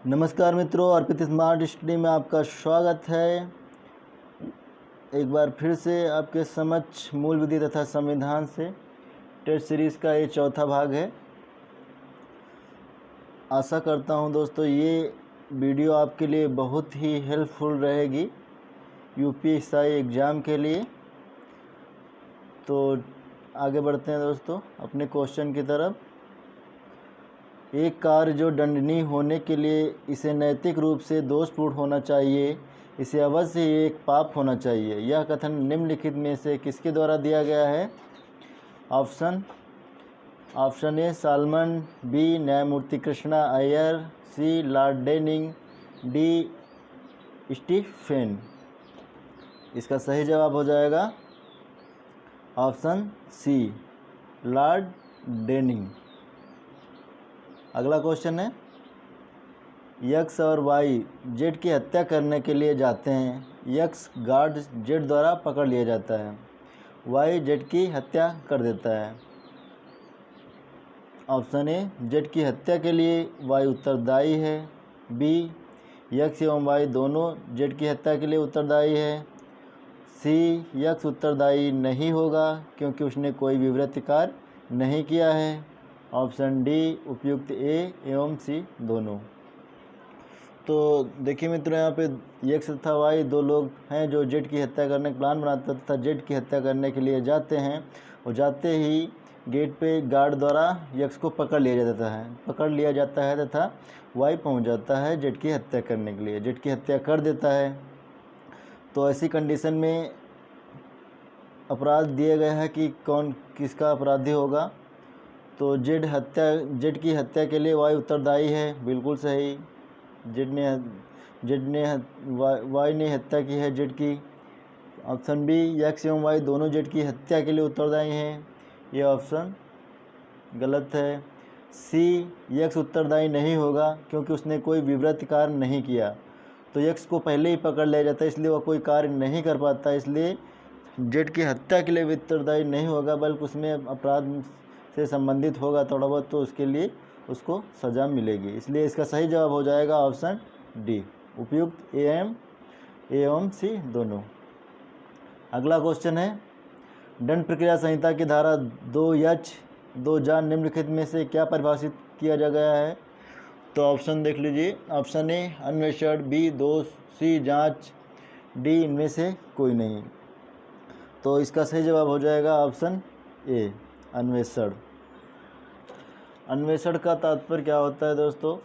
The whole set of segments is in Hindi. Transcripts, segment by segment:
नमस्कार मित्रों, अर्पित स्मार्ट स्टडी में आपका स्वागत है। एक बार फिर से आपके समक्ष मूल विधि तथा संविधान से टेस्ट सीरीज़ का ये चौथा भाग है। आशा करता हूँ दोस्तों ये वीडियो आपके लिए बहुत ही हेल्पफुल रहेगी यूपीएससी एग्ज़ाम के लिए। तो आगे बढ़ते हैं दोस्तों अपने क्वेश्चन की तरफ। एक कार्य जो दंडनीय होने के लिए इसे नैतिक रूप से दोषपूर्ण होना चाहिए, इसे अवश्य ही एक पाप होना चाहिए। यह कथन निम्नलिखित में से किसके द्वारा दिया गया है? ऑप्शन ए सालमन, बी न्यायमूर्ति कृष्णा अय्यर, सी लॉर्ड डेनिंग, डी स्टीफेन। इसका सही जवाब हो जाएगा ऑप्शन सी लॉर्ड डेनिंग। अगला क्वेश्चन है, यक्स और वाई जेड की हत्या करने के लिए जाते हैं। यक्स गार्ड जेड द्वारा पकड़ लिया जाता है, वाई जेड की हत्या कर देता है। ऑप्शन ए जेड की हत्या के लिए वाई उत्तरदायी है, बी यक्स एवं वाई दोनों जेड की हत्या के लिए उत्तरदायी है, सी यक्स उत्तरदायी नहीं होगा क्योंकि उसने कोई विवृत कार्य नहीं किया है। ऑप्शन डी उपयुक्त ए एवं सी दोनों। तो देखिए मित्रों, यहाँ पे यक्स तथा वाई दो लोग हैं जो जेड की हत्या करने का प्लान बनाते तथा जेड की हत्या करने के लिए जाते हैं और जाते ही गेट पे गार्ड द्वारा यक्स को पकड़ लिया जाता है तथा वाई पहुंच जाता है जेड की हत्या करने के लिए, जेड की हत्या कर देता है। तो ऐसी कंडीशन में अपराध दिया गया है कि कौन किसका अपराधी होगा। तो जेड की हत्या के लिए वाई उत्तरदायी है, बिल्कुल सही। वाई ने हत्या की है जेड की। ऑप्शन बी यक्स एवं वाई दोनों जेड की हत्या के लिए उत्तरदायी हैं, यह ऑप्शन गलत है। सी यक्स उत्तरदायी नहीं होगा क्योंकि उसने कोई विवृत कार्य नहीं किया। तो यक्स को पहले ही पकड़ लिया जाता है इसलिए वह कोई कार्य नहीं कर पाता, इसलिए जेड की हत्या के लिए भी उत्तरदायी नहीं होगा, बल्कि उसमें अपराध से संबंधित होगा थोड़ा बहुत, तो उसके लिए उसको सज़ा मिलेगी। इसलिए इसका सही जवाब हो जाएगा ऑप्शन डी उपयुक्त ए एवं सी दोनों। अगला क्वेश्चन है, दंड प्रक्रिया संहिता की धारा 2H 2 निम्नलिखित में से क्या परिभाषित किया जा गया है? तो ऑप्शन देख लीजिए। ऑप्शन ए अन्वेषण, बी दोष, सी जांच, डी इनमें से कोई नहीं। तो इसका सही जवाब हो जाएगा ऑप्शन ए अन्वेषण। अन्वेषण का तात्पर्य क्या होता है दोस्तों?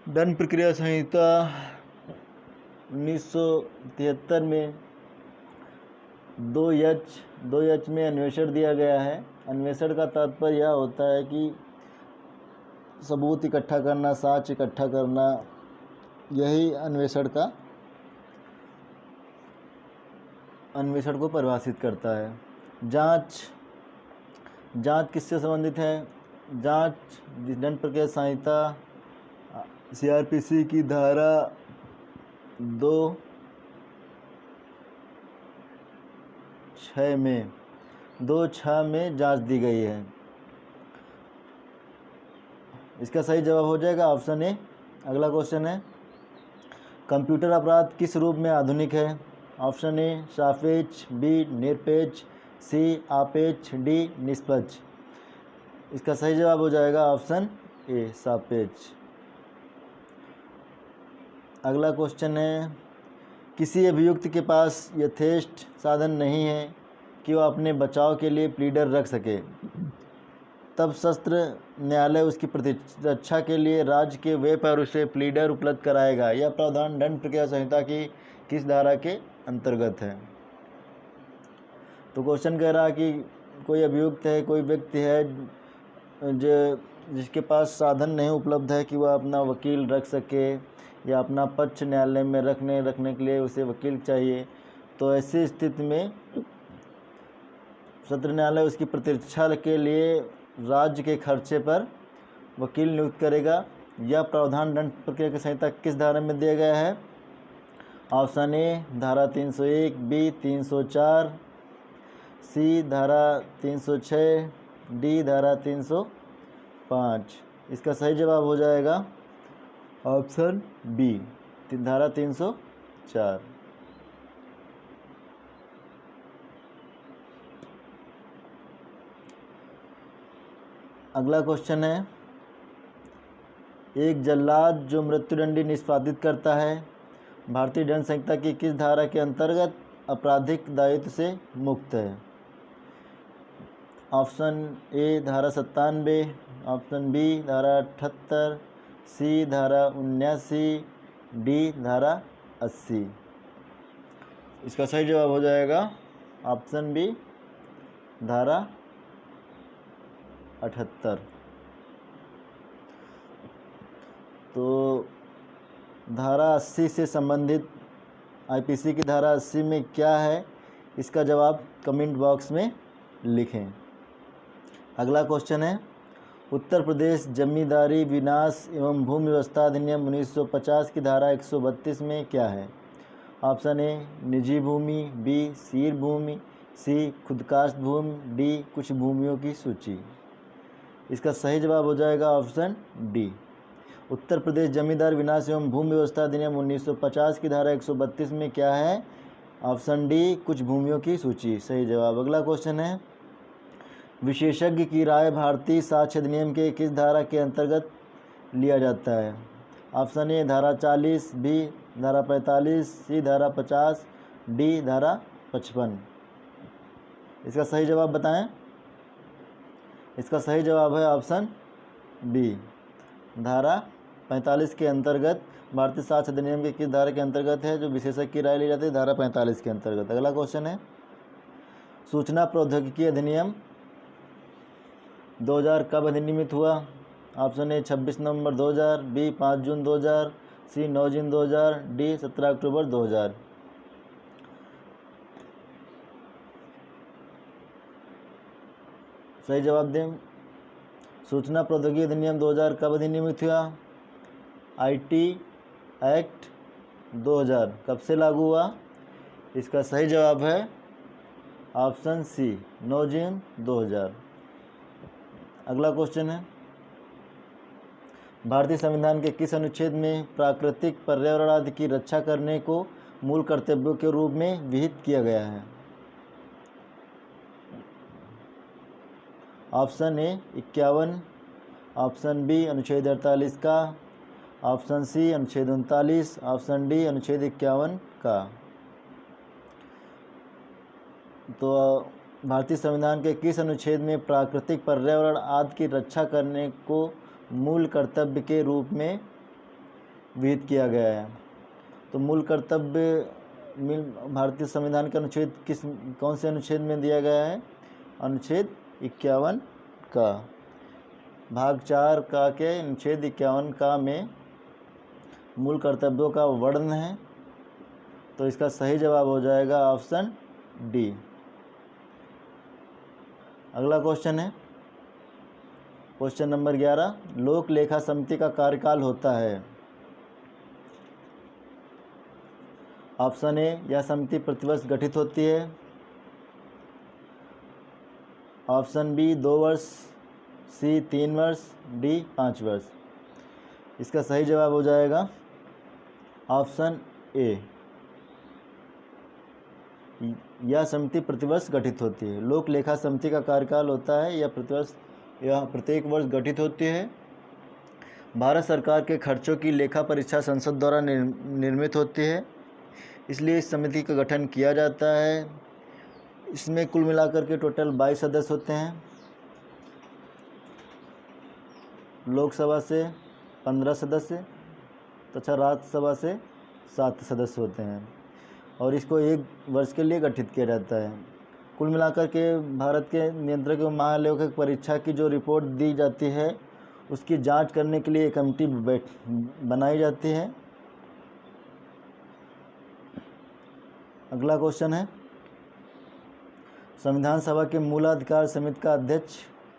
दंड प्रक्रिया संहिता 1973 में 2H में अन्वेषण दिया गया है। अन्वेषण का तात्पर्य यह होता है कि सबूत इकट्ठा करना, साक्ष्य इकट्ठा करना, यही अन्वेषण को परिभाषित करता है। जांच किससे संबंधित है? जांच दंड प्रक्रिया संहिता CRPC की धारा 2(6) में जांच दी गई है। इसका सही जवाब हो जाएगा ऑप्शन ए। अगला क्वेश्चन है, कंप्यूटर अपराध किस रूप में आधुनिक है? ऑप्शन ए सापेक्ष, बी निरपेक्ष, सी आपेक्ष, डी निष्पक्ष। इसका सही जवाब हो जाएगा ऑप्शन ए सापेक्ष। अगला क्वेश्चन है, किसी अभियुक्त के पास यथेष्ट साधन नहीं है कि वह अपने बचाव के लिए प्लीडर रख सके, तब सत्र न्यायालय उसकी प्रतिरक्षा के लिए राज्य के व्यय पर उसे प्लीडर उपलब्ध कराएगा। यह प्रावधान दंड प्रक्रिया संहिता की किस धारा के अंतर्गत है? तो क्वेश्चन कह रहा है कि कोई अभियुक्त है, कोई व्यक्ति है जिसके पास साधन नहीं उपलब्ध है कि वह अपना वकील रख सके या अपना पक्ष न्यायालय में रखने के लिए उसे वकील चाहिए। तो ऐसी स्थिति में सत्र न्यायालय उसकी प्रतिरक्षा के लिए राज्य के खर्चे पर वकील नियुक्त करेगा। यह प्रावधान दंड प्रक्रिया की संहिता किस धारा में दिया गया है? ऑप्शन ए धारा 301, बी 304, सी धारा 306, डी धारा 305। इसका सही जवाब हो जाएगा ऑप्शन बी धारा 304। अगला क्वेश्चन है, एक जल्लाद जो मृत्युदंड निष्पादित करता है भारतीय दंड संहिता की किस धारा के अंतर्गत आपराधिक दायित्व से मुक्त है? ऑप्शन ए धारा 97, ऑप्शन बी धारा 78, सी धारा 79, डी धारा 80। इसका सही जवाब हो जाएगा ऑप्शन बी धारा 78। तो धारा 80 से संबंधित आईपीसी की धारा 80 में क्या है, इसका जवाब कमेंट बॉक्स में लिखें। अगला क्वेश्चन है, उत्तर प्रदेश जमींदारी विनाश एवं भूमि व्यवस्था अधिनियम 1950 की धारा 132 में क्या है? ऑप्शन ए निजी भूमि, बी सीर भूमि, सी खुदकास्ट भूमि, डी कुछ भूमियों की सूची। इसका सही जवाब हो जाएगा ऑप्शन डी। उत्तर प्रदेश जमींदार विनाश एवं भूमि व्यवस्था अधिनियम 1950 की धारा 132 में क्या है? ऑप्शन डी कुछ भूमियों की सूची, सही जवाब। अगला क्वेश्चन है, विशेषज्ञ की राय भारतीय साक्ष्य अधिनियम के किस धारा के अंतर्गत लिया जाता है? ऑप्शन ए धारा 40, बी धारा 45, सी धारा 50, डी धारा 55। इसका सही जवाब बताएं। इसका सही जवाब है ऑप्शन बी धारा 45 के अंतर्गत। भारतीय साक्ष्य अधिनियम के किस धारा के अंतर्गत है जो विशेषज्ञ की राय ली जाती है? धारा 45 के अंतर्गत। अगला क्वेश्चन है, सूचना प्रौद्योगिकी अधिनियम 2000 कब अधिनियमित हुआ? ऑप्शन ए 26 नवंबर 2000, बी 5 जून 2000, सी 9 जून 2000, डी 17 अक्टूबर 2000। सही जवाब दें। सूचना प्रौद्योगिकी अधिनियम 2000 कब अधिनियमित हुआ? आईटी एक्ट 2000 कब से लागू हुआ? इसका सही जवाब है ऑप्शन सी 9 जून 2000। अगला क्वेश्चन है, भारतीय संविधान के किस अनुच्छेद में प्राकृतिक पर्यावरण आदि की रक्षा करने को मूल कर्तव्यों के रूप में विहित किया गया है? ऑप्शन ए 51, ऑप्शन बी अनुच्छेद 48 का, ऑप्शन सी अनुच्छेद 39, ऑप्शन डी अनुच्छेद 51 का। तो भारतीय संविधान के किस अनुच्छेद में प्राकृतिक पर्यावरण आदि की रक्षा करने को मूल कर्तव्य के रूप में विहित किया गया है? तो मूल कर्तव्य भारतीय संविधान का अनुच्छेद कौन से अनुच्छेद में दिया गया है? अनुच्छेद 51 का, भाग 4 का के अनुच्छेद 51 का में मूल कर्तव्यों का वर्णन है। तो इसका सही जवाब हो जाएगा ऑप्शन डी। अगला क्वेश्चन है, क्वेश्चन नंबर 11, लोक लेखा समिति का कार्यकाल होता है? ऑप्शन ए यह समिति प्रतिवर्ष गठित होती है, ऑप्शन बी 2 वर्ष, सी 3 वर्ष, डी 5 वर्ष। इसका सही जवाब हो जाएगा ऑप्शन ए, यह समिति प्रतिवर्ष गठित होती है। लोक लेखा समिति का कार्यकाल होता है, यह प्रत्येक वर्ष गठित होती है। भारत सरकार के खर्चों की लेखा परीक्षा संसद द्वारा निर्मित होती है, इसलिए इस समिति का गठन किया जाता है। इसमें कुल मिलाकर के टोटल 22 सदस्य होते हैं। लोकसभा से 15 सदस्य तथा राज्यसभा से 7 सदस्य होते हैं और इसको 1 वर्ष के लिए गठित किया जाता है। कुल मिलाकर के भारत के नियंत्रक एवं महालेखक परीक्षा की जो रिपोर्ट दी जाती है उसकी जांच करने के लिए एक कमेटी बनाई जाती है। अगला क्वेश्चन है, संविधान सभा के मूलाधिकार समिति का अध्यक्ष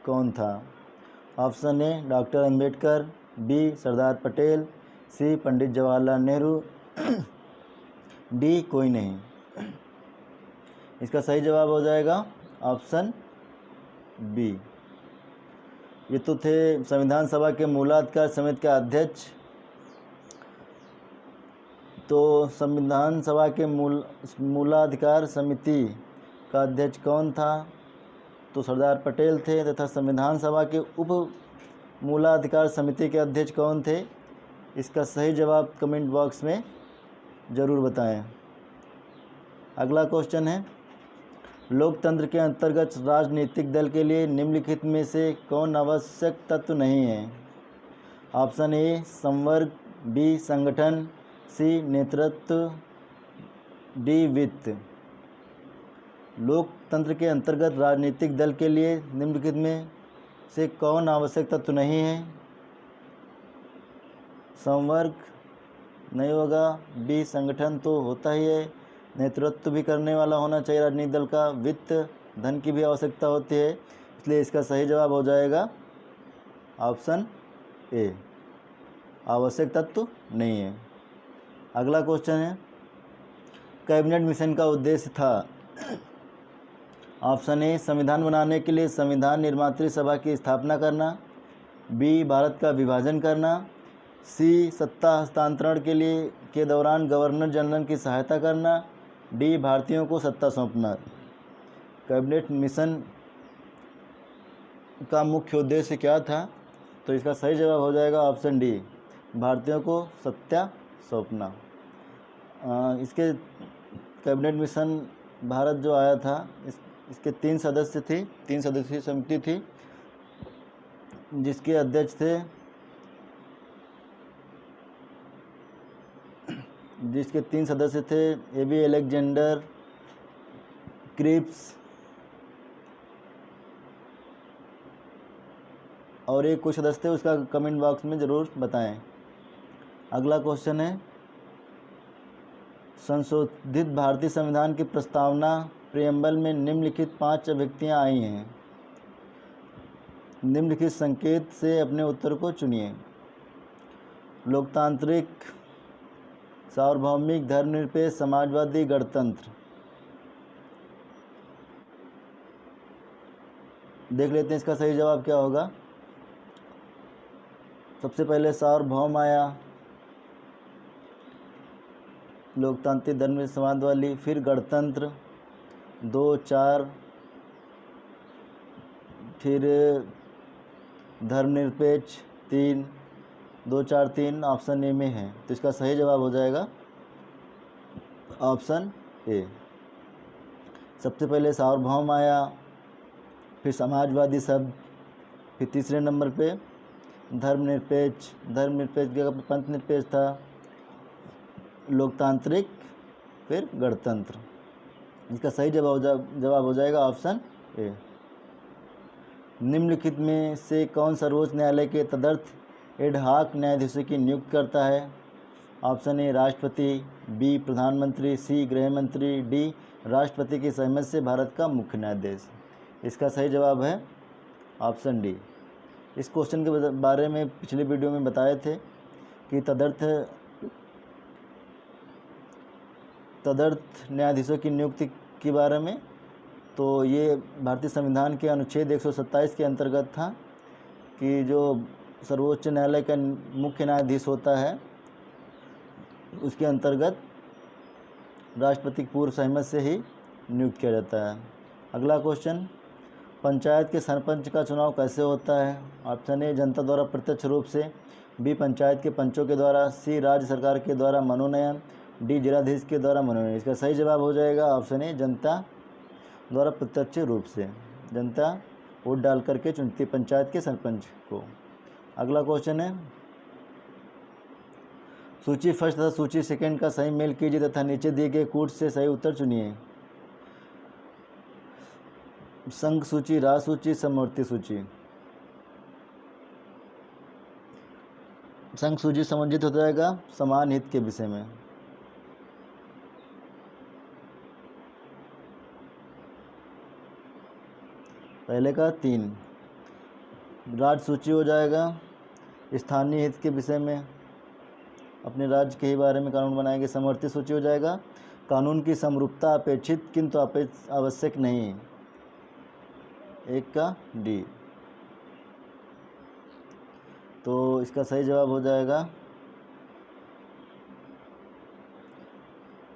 कौन था? Option A doctor Ambedkar, B Sardar Patel, C Pandit Jawaharlal Nehru, D कोई नहीं। इसका सही जवाब हो जाएगा ऑप्शन बी। ये तो थे संविधान सभा के मूलाधिकार समिति का अध्यक्ष तो संविधान सभा के मूलाधिकार समिति का अध्यक्ष कौन था? तो सरदार पटेल थे। तथा संविधान सभा के उप मूलाधिकार समिति के अध्यक्ष कौन थे? इसका सही जवाब कमेंट बॉक्स में ज़रूर बताएं। अगला क्वेश्चन है, लोकतंत्र के अंतर्गत राजनीतिक दल के लिए निम्नलिखित में से कौन आवश्यक तत्व नहीं है? ऑप्शन ए संवर्ग, बी संगठन, सी नेतृत्व, डी वित्त। लोकतंत्र के अंतर्गत राजनीतिक दल के लिए निम्नलिखित में से कौन आवश्यक तत्व नहीं है? संवर्ग नहीं होगा, बी संगठन तो होता ही है, नेतृत्व भी करने वाला होना चाहिए राजनीतिक दल का, वित्त धन की भी आवश्यकता होती है, इसलिए इसका सही जवाब हो जाएगा ऑप्शन ए, आवश्यक तत्व नहीं है। अगला क्वेश्चन है, कैबिनेट मिशन का उद्देश्य था? ऑप्शन ए संविधान बनाने के लिए संविधान निर्मात्री सभा की स्थापना करना, बी भारत का विभाजन करना, सी सत्ता हस्तांतरण के दौरान गवर्नर जनरल की सहायता करना, डी भारतीयों को सत्ता सौंपना। कैबिनेट मिशन का मुख्य उद्देश्य क्या था? तो इसका सही जवाब हो जाएगा ऑप्शन डी, भारतीयों को सत्ता सौंपना। इसके कैबिनेट मिशन भारत जो आया था, इसके 3 सदस्य थे, 3 सदस्यीय समिति थी, जिसके अध्यक्ष थे जिसके 3 सदस्य थे ए.बी. अलेक्जेंडर, क्रिप्स और एक कुछ सदस्य थे, उसका कमेंट बॉक्स में ज़रूर बताएं। अगला क्वेश्चन है, संशोधित भारतीय संविधान की प्रस्तावना प्रियम्बल में निम्नलिखित 5 अभिव्यक्तियाँ आई हैं। निम्नलिखित संकेत से अपने उत्तर को चुनिए। लोकतांत्रिक, सार्वभौमिक, धर्मनिरपेक्ष, समाजवादी, गणतंत्र। देख लेते हैं इसका सही जवाब क्या होगा। सबसे पहले सार्वभौम आया, लोकतांत्रिक, धर्मनिरपेक्ष, समाजवादी, फिर गणतंत्र 2, 4, फिर धर्मनिरपेक्ष 3, 2, 4, 3 ऑप्शन ए में है, तो इसका सही जवाब हो जाएगा ऑप्शन ए। सबसे पहले सार्वभौम आया, फिर समाजवादी शब्द, फिर तीसरे नंबर पे धर्मनिरपेक्ष की जगह पर पंथनिरपेक्ष था, लोकतांत्रिक, फिर गणतंत्र। इसका सही जवाब हो जाएगा ऑप्शन ए। निम्नलिखित में से कौन सर्वोच्च न्यायालय के तदर्थ एड हॉक न्यायाधीशों की नियुक्ति करता है? ऑप्शन ए राष्ट्रपति, बी प्रधानमंत्री, सी गृह मंत्री, डी राष्ट्रपति की सहमति से भारत का मुख्य न्यायाधीश। इसका सही जवाब है ऑप्शन डी। इस क्वेश्चन के बारे में पिछले वीडियो में बताए थे कि तदर्थ न्यायाधीशों की नियुक्ति के बारे में, तो ये भारतीय संविधान के अनुच्छेद 127 के अंतर्गत था कि जो सर्वोच्च न्यायालय का मुख्य न्यायाधीश होता है, उसके अंतर्गत राष्ट्रपति की पूर्व सहमति से ही नियुक्त किया जाता है। अगला क्वेश्चन, पंचायत के सरपंच का चुनाव कैसे होता है? ऑप्शन ए जनता द्वारा प्रत्यक्ष रूप से, बी पंचायत के पंचों के द्वारा, सी राज्य सरकार के द्वारा मनोनयन, डी जिलाधीश के द्वारा मनोनयन। इसका सही जवाब हो जाएगा ऑप्शन ए जनता द्वारा प्रत्यक्ष रूप से। जनता वोट डाल करके चुनती पंचायत के सरपंच को। अगला क्वेश्चन है, सूची फर्स्ट तथा सूची सेकंड का सही मेल कीजिए तथा नीचे दिए गए कूट से सही उत्तर चुनिए। संघ सूची, राज सूची, समवर्ती सूची। संघ सूची संबंधित हो जाएगा समान हित के विषय में। पहले का 3। राज्य सूची हो जाएगा स्थानीय हित के विषय में, अपने राज्य के ही बारे में कानून बनाएंगे। समवर्ती सूची हो जाएगा कानून की समरूपता अपेक्षित किंतु आवश्यक नहीं, एक का डी। तो इसका सही जवाब हो जाएगा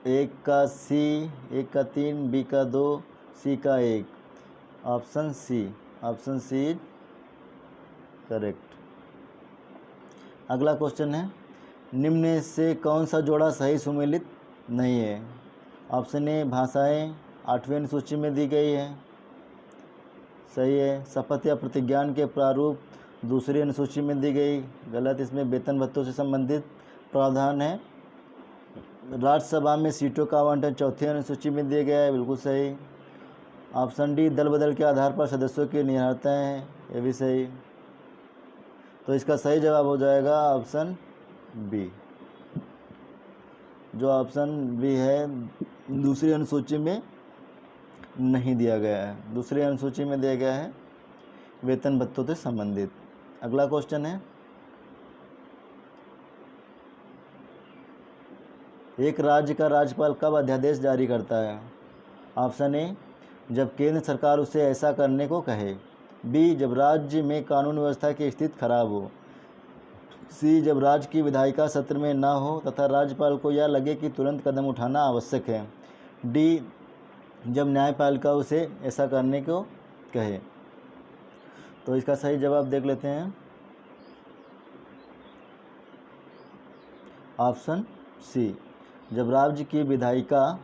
एक का सी, एक का 3, बी का 2, सी का 1। Option C is correct. अगला क्वेश्चन है, निम्न से कौन सा जोड़ा सही सुमेलित नहीं है? ऑप्शन ए भाषाएं 8वीं अनुसूची में दी गई है, सही है। शपथ या प्रतिज्ञान के प्रारूप 2री अनुसूची में दी गई, गलत। इसमें वेतन भत्तों से संबंधित प्रावधान है। राज्यसभा में सीटों का आवंटन 4थी अनुसूची में दिया गया है, बिल्कुल सही। ऑप्शन डी दल बदल के आधार पर सदस्यों की नियर्ताएँ हैं, ये भी सही। तो इसका सही जवाब हो जाएगा ऑप्शन बी। जो ऑप्शन बी है 2री अनुसूची में नहीं दिया गया है, 2री अनुसूची में दिया गया है वेतन भत्तों से संबंधित। अगला क्वेश्चन है, एक राज्य का राज्यपाल कब अध्यादेश जारी करता है? ऑप्शन ए जब केंद्र सरकार उसे ऐसा करने को कहे, बी जब राज्य में कानून व्यवस्था की स्थिति खराब हो, सी जब राज्य की विधायिका सत्र में ना हो तथा राज्यपाल को यह लगे कि तुरंत कदम उठाना आवश्यक है, डी जब न्यायपालिका उसे ऐसा करने को कहे। तो इसका सही जवाब देख लेते हैं, ऑप्शन सी जब राज्य की विधायिका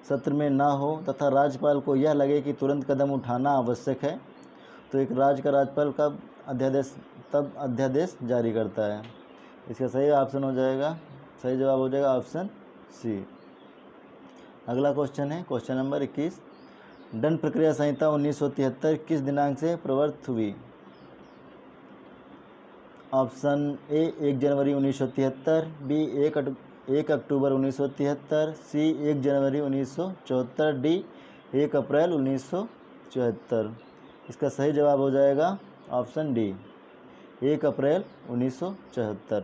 सत्र में ना हो तथा राज्यपाल को यह लगे कि तुरंत कदम उठाना आवश्यक है, तो एक राज्य का राज्यपाल कब अध्यादेश जारी करता है। इसका सही ऑप्शन हो जाएगा, सही जवाब हो जाएगा ऑप्शन सी। अगला क्वेश्चन है क्वेश्चन नंबर 21, दंड प्रक्रिया संहिता 1973 किस दिनांक से प्रवर्तित हुई? ऑप्शन ए 1 जनवरी 1973, बी 1 अक्टूबर 1973, सी 1 जनवरी 1974, डी 1 अप्रैल 1974। इसका सही जवाब हो जाएगा ऑप्शन डी 1 अप्रैल 1974।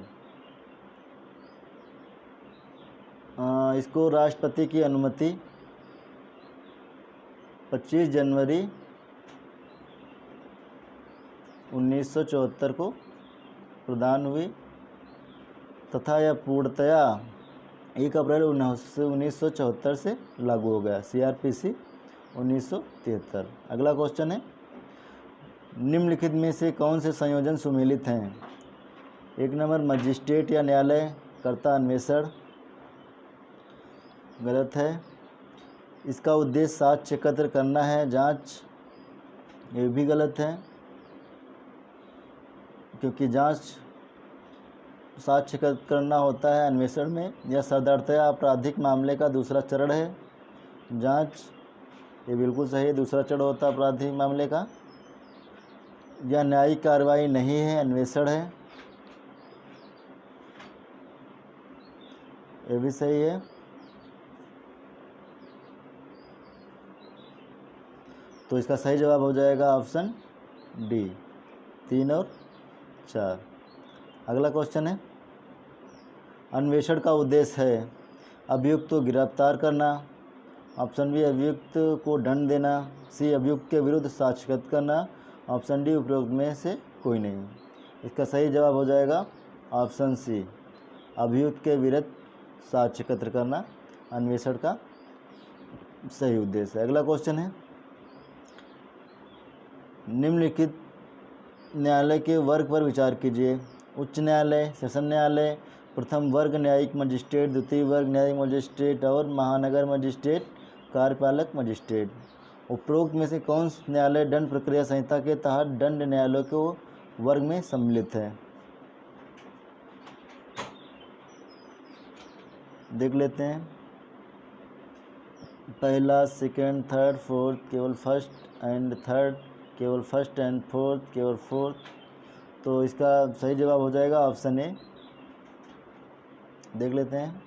इसको राष्ट्रपति की अनुमति 25 जनवरी 1974 को प्रदान हुई तथा यह पूर्णतया 1 अप्रैल 1974 से लागू हो गया, CRPC 1973। अगला क्वेश्चन है, निम्नलिखित में से कौन से संयोजन सुमेलित हैं? 1 नंबर मजिस्ट्रेट या न्यायालय कर्ता अन्वेषण, गलत है। इसका उद्देश्य साक्ष्य एकत्र करना है, जांच, ये भी गलत है, क्योंकि जांच साक्ष्य एकत्र करना होता है अन्वेषण में। यह सदर्थया आपराधिक मामले का दूसरा चरण है, जांच, ये बिल्कुल सही है, दूसरा चरण होता है आपराधिक मामले का। यह न्यायिक कार्रवाई नहीं है, अन्वेषण है, ये भी सही है। तो इसका सही जवाब हो जाएगा ऑप्शन डी 3 और 4। अगला क्वेश्चन है, अन्वेषण का उद्देश्य है अभियुक्त को गिरफ्तार करना, ऑप्शन बी अभियुक्त को दंड देना, सी अभियुक्त के विरुद्ध साक्ष्य एकत्र करना, ऑप्शन डी उपरोक्त में से कोई नहीं। इसका सही जवाब हो जाएगा ऑप्शन सी अभियुक्त के विरुद्ध साक्ष्य एकत्र करना अन्वेषण का सही उद्देश्य है। अगला क्वेश्चन है, निम्नलिखित न्यायालय के वर्ग पर विचार कीजिए। उच्च न्यायालय, सेशन न्यायालय, प्रथम वर्ग न्यायिक मजिस्ट्रेट, द्वितीय वर्ग न्यायिक मजिस्ट्रेट और महानगर मजिस्ट्रेट, कार्यपालक मजिस्ट्रेट। उपरोक्त में से कौन न्यायालय दंड प्रक्रिया संहिता के तहत दंड न्यायालयों के वर्ग में सम्मिलित है? देख लेते हैं। पहला, सेकंड, थर्ड, फोर्थ, केवल फर्स्ट एंड थर्ड, केवल फर्स्ट एंड फोर्थ, केवल फोर्थ। तो इसका सही जवाब हो जाएगा ऑप्शन ए। देख लेते हैं।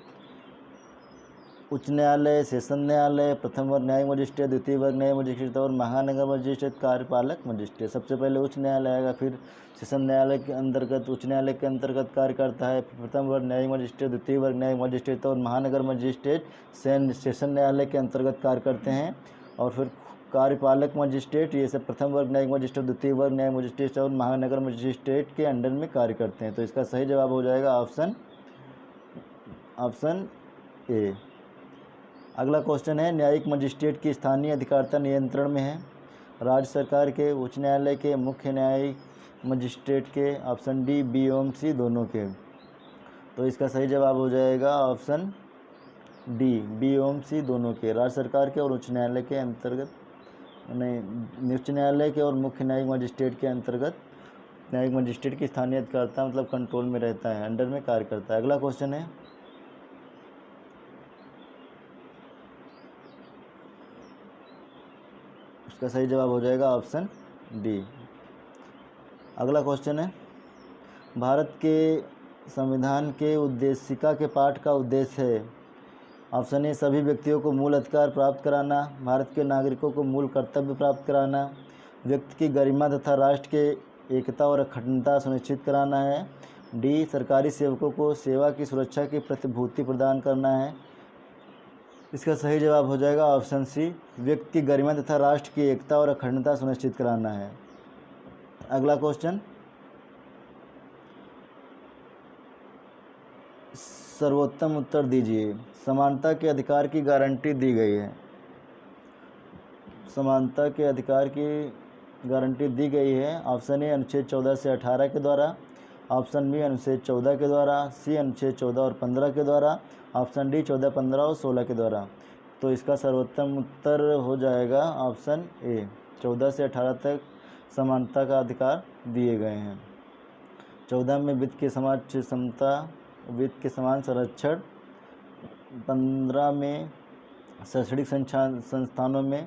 उच्च न्यायालय, सेशन न्यायालय, प्रथम वर्ग न्यायिक मजिस्ट्रेट, द्वितीय वर्ग न्यायिक मजिस्ट्रेट और महानगर मजिस्ट्रेट, कार्यपालक मजिस्ट्रेट। सबसे पहले उच्च न्यायालय आएगा, फिर सेशन न्यायालय के अंतर्गत, उच्च न्यायालय के अंतर्गत कार्य करता है, प्रथम वर्ग न्यायिक मजिस्ट्रेट, द्वितीय वर्ग न्यायिक मजिस्ट्रेट और महानगर मजिस्ट्रेट सेशन न्यायालय के अंतर्गत कार्य करते हैं। और फिर कार्यपालक मजिस्ट्रेट, ये सब प्रथम वर्ग न्यायिक मजिस्ट्रेट, द्वितीय वर्ग न्यायिक मजिस्ट्रेट और महानगर मजिस्ट्रेट के अंडर में कार्य करते हैं। तो इसका सही जवाब हो जाएगा ऑप्शन ए। अगला क्वेश्चन है, न्यायिक मजिस्ट्रेट की स्थानीय अधिकारिता नियंत्रण में है? राज्य सरकार के, उच्च न्यायालय के, मुख्य न्यायिक मजिस्ट्रेट के, ऑप्शन डी बी एवं सी दोनों के। तो इसका सही जवाब हो जाएगा ऑप्शन डी बी एवं सी दोनों के, राज्य सरकार के और उच्च न्यायालय के अंतर्गत, नहीं उच्च न्यायालय के और मुख्य न्यायिक मजिस्ट्रेट के अंतर्गत न्यायिक मजिस्ट्रेट की स्थानीय अधिकारिता मतलब कंट्रोल में रहता है, अंडर में कार्य करता है। अगला क्वेश्चन है, उसका सही जवाब हो जाएगा ऑप्शन डी। अगला क्वेश्चन है, भारत के संविधान के उद्देशिका के पाठ का उद्देश्य है? ऑप्शन ए सभी व्यक्तियों को मूल अधिकार प्राप्त कराना, भारत के नागरिकों को मूल कर्तव्य प्राप्त कराना, व्यक्ति की गरिमा तथा राष्ट्र के एकता और अखंडता सुनिश्चित कराना है, डी सरकारी सेवकों को सेवा की सुरक्षा की प्रतिभूति प्रदान करना है। इसका सही जवाब हो जाएगा ऑप्शन सी व्यक्ति की गरिमा तथा राष्ट्र की एकता और अखंडता सुनिश्चित कराना है। अगला क्वेश्चन, सर्वोत्तम उत्तर दीजिए। समानता के अधिकार की गारंटी दी गई है। समानता के अधिकार की गारंटी दी गई है ऑप्शन ए अनुच्छेद 14 से 18 के द्वारा, ऑप्शन बी अनुच्छेद 14 के द्वारा, सी अनुच्छेद 14 और 15 के द्वारा, ऑप्शन डी 14, 15 और 16 के द्वारा। तो इसका सर्वोत्तम उत्तर हो जाएगा ऑप्शन ए 14 से 18 तक समानता का अधिकार दिए गए हैं। 14 में वित्त की समाज समता, वित्त के समान संरक्षण, 15 में शैक्षणिक संस्थानों में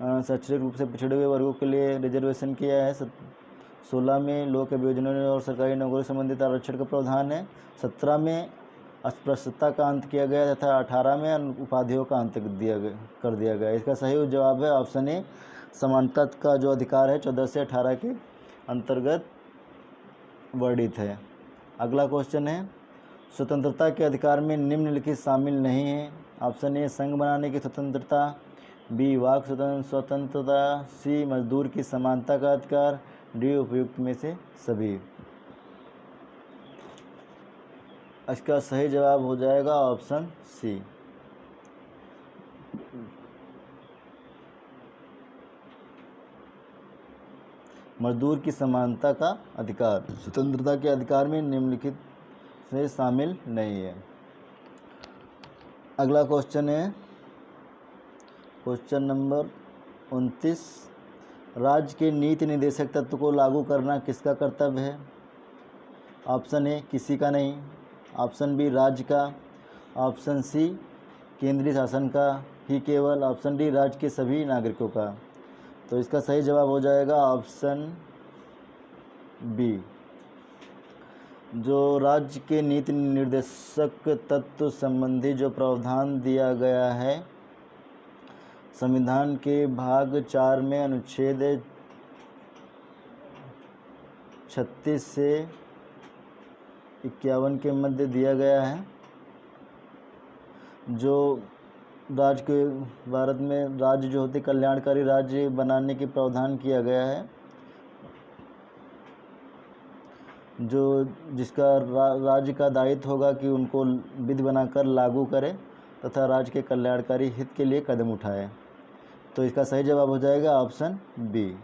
शैक्षणिक रूप से पिछड़े हुए वर्गों के लिए रिजर्वेशन किया है, 16 में लोक अभियोजनों और सरकारी नौकरी संबंधित आरक्षण का प्रावधान है, 17 में अस्पृश्यता का अंत किया गया तथा 18 में उपाधियों का अंत कर दिया गया। इसका सही जवाब है ऑप्शन ए समानता का जो अधिकार है 14 से 18 के अंतर्गत वर्णित है। अगला क्वेश्चन है, स्वतंत्रता के अधिकार में निम्नलिखित शामिल नहीं है? ऑप्शन ए संघ बनाने की स्वतंत्रता, बी वाक स्वतंत्रता, सी मजदूर की समानता का अधिकार, डी उपयुक्त में से सभी। इसका सही जवाब हो जाएगा ऑप्शन सी मजदूर की समानता का अधिकार स्वतंत्रता के अधिकार में निम्नलिखित से शामिल नहीं है। अगला क्वेश्चन है क्वेश्चन नंबर 29, राज्य के नीति निर्देशक तत्व को लागू करना किसका कर्तव्य है? ऑप्शन ए किसी का नहीं, ऑप्शन बी राज्य का, ऑप्शन सी केंद्रीय शासन का ही केवल, ऑप्शन डी राज्य के सभी नागरिकों का। तो इसका सही जवाब हो जाएगा ऑप्शन बी। जो राज्य के नीति निर्देशक तत्व संबंधी जो प्रावधान दिया गया है संविधान के भाग 4 में अनुच्छेद 36 से 51 के मध्य दिया गया है, जो राज्य के भारत में राज्य जो होते कल्याणकारी राज्य बनाने की प्रावधान किया गया है, जो जिसका राज्य का दायित्व होगा कि उनको विधि बनाकर लागू करे तथा राज्य के कल्याणकारी हित के लिए कदम उठाए। तो इसका सही जवाब हो जाएगा ऑप्शन बी।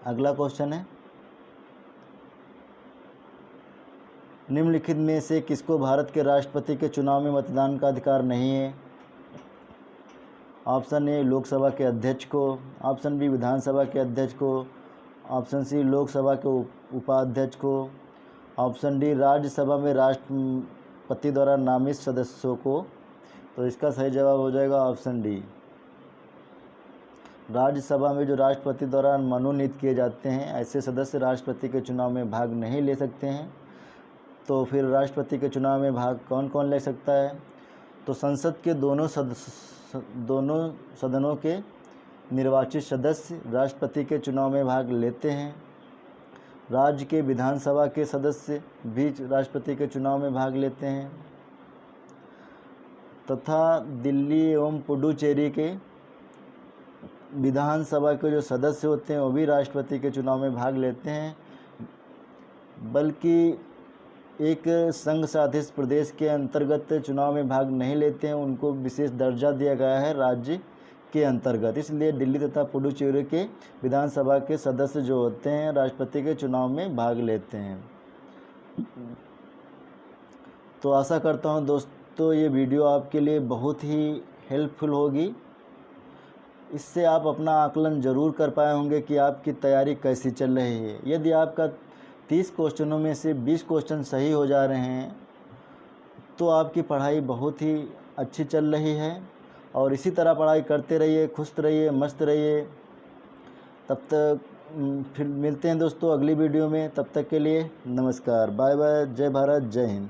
अगला क्वेश्चन है, निम्नलिखित में से किसको भारत के राष्ट्रपति के चुनाव में मतदान का अधिकार नहीं है? ऑप्शन ए लोकसभा के अध्यक्ष को, ऑप्शन बी विधानसभा के अध्यक्ष को, ऑप्शन सी लोकसभा के उपाध्यक्ष को, ऑप्शन डी राज्यसभा में राष्ट्रपति द्वारा नामित सदस्यों को। तो इसका सही जवाब हो जाएगा ऑप्शन डी। राज्यसभा में जो राष्ट्रपति द्वारा मनोनीत किए जाते हैं ऐसे सदस्य राष्ट्रपति के चुनाव में भाग नहीं ले सकते हैं। तो फिर राष्ट्रपति के चुनाव में भाग कौन कौन ले सकता है? तो संसद के दोनों सदनों के निर्वाचित सदस्य राष्ट्रपति के चुनाव में भाग लेते हैं। राज्य के विधानसभा के सदस्य भी राष्ट्रपति के चुनाव में भाग लेते हैं तथा दिल्ली एवं पुडुचेरी के विधानसभा के जो सदस्य होते हैं वो भी राष्ट्रपति के चुनाव में भाग लेते हैं। बल्कि एक संघ शासित प्रदेश के अंतर्गत चुनाव में भाग नहीं लेते हैं उनको विशेष दर्जा दिया गया है राज्य के अंतर्गत। इसलिए दिल्ली तथा पुडुचेरी के विधानसभा के सदस्य जो होते हैं राष्ट्रपति के चुनाव में भाग लेते हैं। तो आशा करता हूं दोस्तों ये वीडियो आपके लिए बहुत ही हेल्पफुल होगी। इससे आप अपना आकलन ज़रूर कर पाए होंगे कि आपकी तैयारी कैसी चल रही है। यदि आपका 30 क्वेश्चनों में से 20 क्वेश्चन सही हो जा रहे हैं तो आपकी पढ़ाई बहुत ही अच्छी चल रही है। और इसी तरह पढ़ाई करते रहिए, खुश रहिए, मस्त रहिए। तब तक फिर मिलते हैं दोस्तों अगली वीडियो में। तब तक के लिए नमस्कार, बाय बाय, जय भारत, जय हिंद।